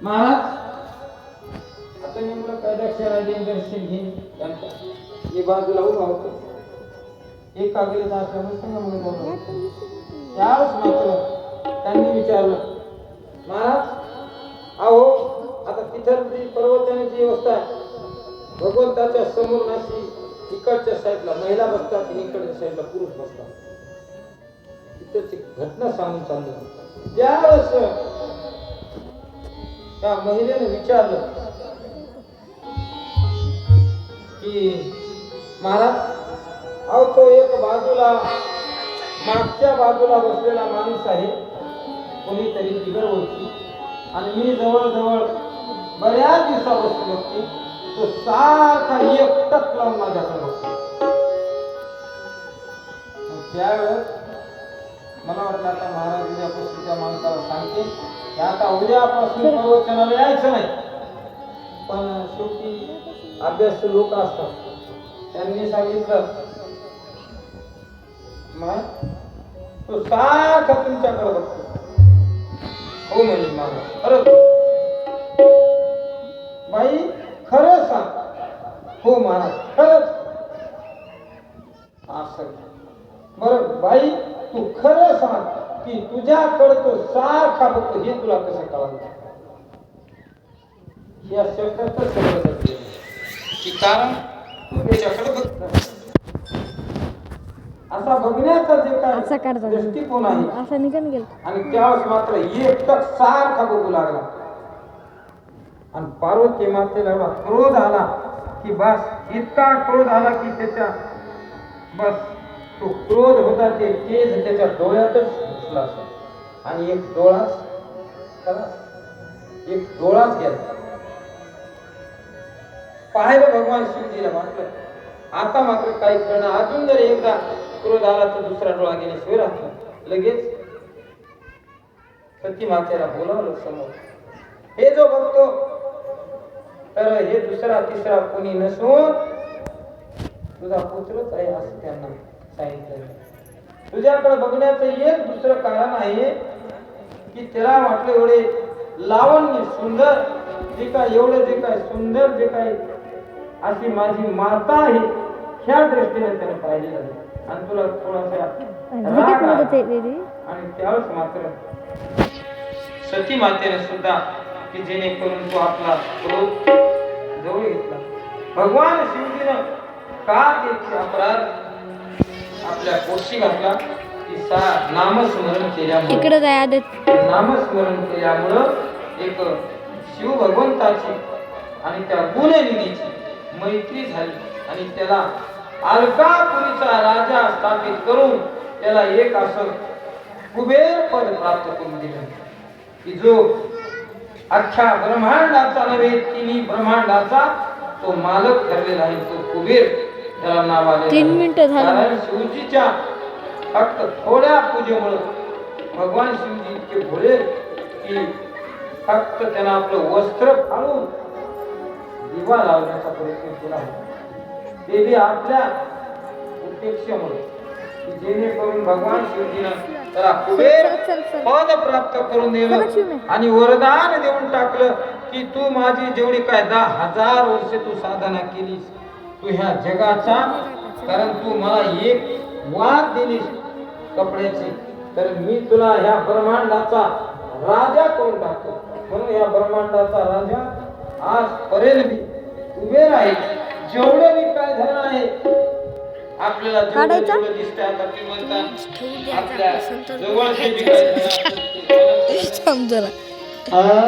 महाराज आता नेमकं काय दक्षिणादीन दर्शन घेईन त्यांचा मी बाजूला उभा होतो. एक कागेला असल्यामुळे सांगा म्हणून त्यावेळेस मात्र त्यांनी विचारलं, महाराज अहो आता तिथं पर्वताची व्यवस्था आहे. भगवंताच्या समोर अशी इकडच्या साईडला महिला बसतात आणि इकडच्या साईडला पुरुष बसतात. तिथं घटना सांगून चालली. त्यावेळेस त्या महिलेने विचारलं की महाराज अहो तो एक बाजूला मागच्या बाजूला बसलेला माणूस आहे कोणीतरी बिगर होती आणि मी जवळजवळ बऱ्याच दिवसापासून बघते तो सारखा एकटक लावून माझ्याकडे बघतो. त्यावेळेस मला वाटलं आता महाराज उद्यापासून त्या माणसाला सांगते की आता उद्यापासून प्रवचनाला यायचं नाही. पण शेवटी अभ्यास लोक असतात. त्यांनी सांगितलं मग तो सारखा तुमच्याकडे बघतो. हो म्हणजे महाराज खरं बाई खरं सांग. हो महाराज खरंच. असं बरं बाई तू खरं सांग की तुझ्याकडे तो सारखा बघतो हे तुला कसं कळलं? या शब्दाचं समजलं की कारण तू त्याच्याकडे बघतो. असा बघण्याचा जे काय दृष्टिकोन आहे आणि त्यावेळेस मात्र एकटक सारखा बघू लागला. आणि पार्वती मातेला एवढा क्रोध आला की बस इतका क्रोध आला की त्याच्या बस तो क्रोध होता ते तेज त्याच्या डोळ्यातच घुसला असा आणि एक डोळाच गेला. पाहिलं भगवान शिवजीला म्हटलं आता मात्र काही करणं. अजून जर एकदा क्रोध आला तर दुसरा डोळा गेल्याशिवाय राहतो. लगेच सती मातेला बोलावलं समोर. हे जो बघतो तर हे दुसरा तिसरा कोणी नसून तुझा पुत्रच आहे असं त्यांना सांगितलं. तुझ्याकडे बघण्याचं एक दुसरं कारण आहे की त्याला वाटलं एवढे लावण्य सुंदर जे काय एवढं जे काय सुंदर जे काय अशी माझी माता आहे ह्या दृष्टीने त्याने पाहिलेलं आहे. आणि तुला थोडासा आणि त्यावेळेस मात्र सती मातेने सुद्धा की जेणेकरून तो आपला क्रोध जवळ घेतला. भगवान शिवजीनं का त्याचे अपराध आपल्या पोटी घातला की नामस्मरण केल्यामुळे नामस्मरण केल्यामुळं एक शिव भगवंताची आणि त्या गुणनिधीची मैत्री झाली आणि त्याला अलकापुरीचा राजा स्थापित करून त्याला एक असं कुबेर पद प्राप्त करून दिलं की जो अख्ख्या ब्रह्मांडाचा नव्हे तिन्ही ब्रह्मांडाचा तो मालक ठरलेला आहे. तो कुबेर त्याला नाव आले. 3 मिनिटं झाली. कारण शिवजीच्या फक्त थोड्या पूजेमुळे भगवान शिवजी इतके भोळे की फक्त त्यांना आपलं वस्त्र फाडून दिवा लावण्याचा प्रयत्न केला होता. ते बी आपल्या उद्देशामुळे जेणेकरून भगवान शिवजीनं त्याला कुबेर पद प्राप्त करून दिलं आणि वरदान देऊन टाकलं की तू माझी जेवढी काय 10,000 वर्षे तू साधना केलीस तू ह्या जगाचा कारण तू मला एक वाद दिलीस कपड्याची तर मी तुला ह्या ब्रह्मांडाचा राजा करून टाकतो. म्हणून या ब्रह्मांडाचा राजा आजपर्यंत बी उभे राहील. जेवढे बी काय धन आहे आपल्याला जेवढं दिसतंय आता ती म्हणतात आपल्या जवळचे बी काय समजला आता